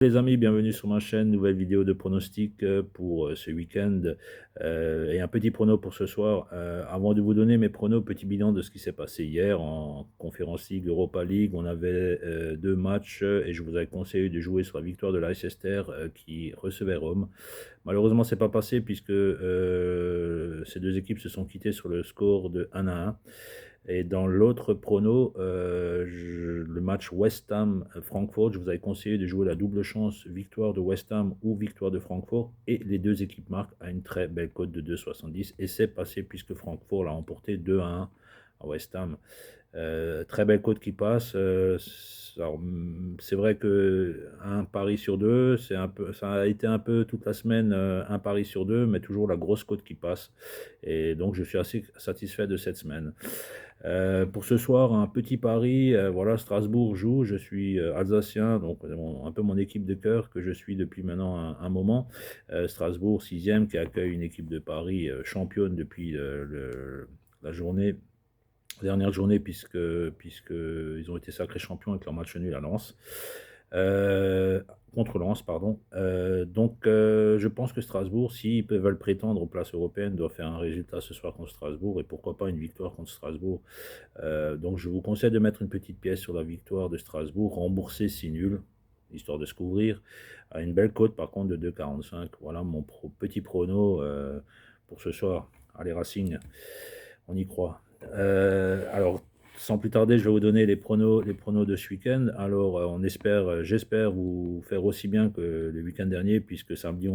Les amis, bienvenue sur ma chaîne, nouvelle vidéo de pronostic pour ce week-end et un petit prono pour ce soir. Avant de vous donner mes pronos, petit bilan de ce qui s'est passé hier en Conference League, Europa League. On avait deux matchs et je vous avais conseillé de jouer sur la victoire de Leicester qui recevait Rome. Malheureusement, c'est pas passé puisque ces deux équipes se sont quittées sur le score de 1-1. Et dans l'autre prono, le match West Ham-Francfort, je vous avais conseillé de jouer la double chance, victoire de West Ham ou victoire de Francfort. Et les deux équipes marquent à une très belle cote de 2,70. Et c'est passé puisque Francfort l'a emporté 2-1 à West Ham. Très belle cote qui passe. C'est vrai que un pari sur deux, ça a été un peu toute la semaine un pari sur deux, mais toujours la grosse cote qui passe. Et donc je suis assez satisfait de cette semaine. Pour ce soir, un petit pari. Voilà, Strasbourg joue. Je suis alsacien, donc un peu mon équipe de cœur que je suis depuis maintenant un moment. Strasbourg, sixième, qui accueille une équipe de Paris championne depuis la dernière journée, puisque ils ont été sacrés champions avec leur match nul à Lens. Contre Lens, pardon. Je pense que Strasbourg, s'ils veulent prétendre aux places européennes, doivent faire un résultat ce soir contre Strasbourg et pourquoi pas une victoire contre Strasbourg. Donc je vous conseille de mettre une petite pièce sur la victoire de Strasbourg, rembourser si nul, histoire de se couvrir, à une belle cote par contre de 2,45. Voilà mon petit prono pour ce soir. Allez Racing, on y croit. Alors, sans plus tarder, je vais vous donner les pronos de ce week-end. Alors, j'espère vous faire aussi bien que le week-end dernier, puisque samedi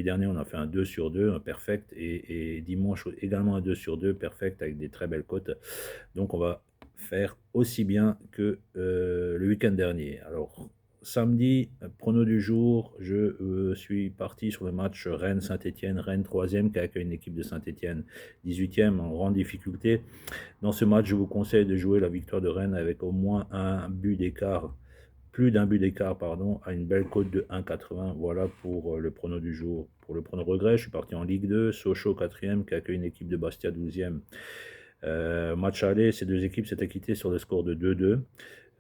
dernier, on a fait un 2 sur 2, un perfect, et dimanche également un 2 sur 2, perfect, avec des très belles cotes. Donc, on va faire aussi bien que le week-end dernier. Alors, samedi, prono du jour, je suis parti sur le match Rennes-Saint-Etienne, Rennes 3e qui accueille une équipe de Saint-Etienne 18e en grande difficulté. Dans ce match, je vous conseille de jouer la victoire de Rennes avec au moins un but d'écart, plus d'un but d'écart, pardon, à une belle cote de 1,80. Voilà pour le prono du jour. Pour le prono regret, je suis parti en Ligue 2, Sochaux 4e qui accueille une équipe de Bastia 12e. Match aller, ces deux équipes s'étaient quittées sur le score de 2-2.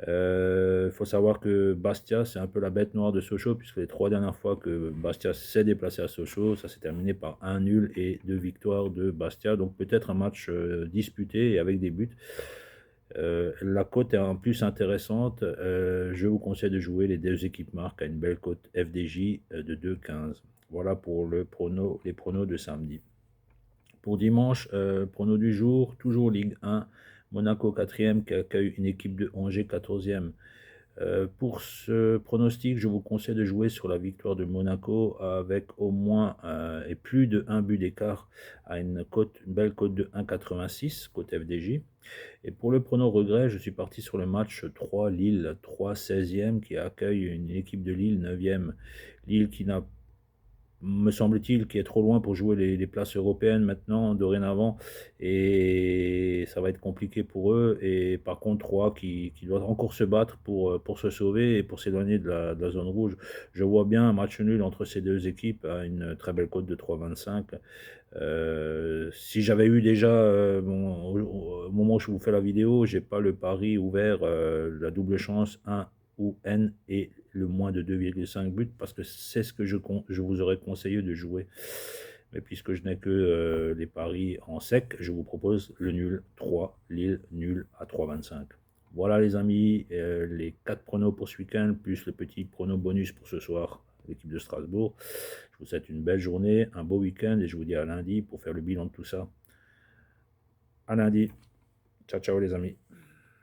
Il faut savoir que Bastia, c'est un peu la bête noire de Sochaux, puisque les trois dernières fois que Bastia s'est déplacé à Sochaux, ça s'est terminé par un nul et 2 victoires de Bastia. Donc peut-être un match disputé et avec des buts. La cote est en plus intéressante. Je vous conseille de jouer les deux équipes marques à une belle cote FDJ de 2,15. Voilà pour les pronos de samedi. Pour dimanche, prono du jour, toujours Ligue 1, Monaco 4e qui accueille une équipe de Angers 14e. Pour ce pronostic, je vous conseille de jouer sur la victoire de Monaco avec au moins et plus de 1 but d'écart à une belle cote de 1,86, cote FDJ. Et pour le prono regret, je suis parti sur le match 3 Lille, 3 16e qui accueille une équipe de Lille 9e. Lille qui n'a, me semble-t-il, qui est trop loin pour jouer les places européennes maintenant, dorénavant, et ça va être compliqué pour eux. Et par contre, 3 qui doit encore se battre pour se sauver et pour s'éloigner de la zone rouge. Je vois bien un match nul entre ces deux équipes à une très belle cote de 3,25. Si j'avais eu déjà, au moment où je vous fais la vidéo, j'ai pas le pari ouvert, la double chance 1 ou N et le moins de 2,5 buts, parce que c'est ce que je vous aurais conseillé de jouer. Mais puisque je n'ai que les paris en sec, je vous propose le nul 3, Lille nul à 3,25. Voilà les amis, les 4 pronos pour ce week-end, plus le petit prono bonus pour ce soir, l'équipe de Strasbourg. Je vous souhaite une belle journée, un beau week-end, et je vous dis à lundi pour faire le bilan de tout ça. À lundi. Ciao, ciao les amis.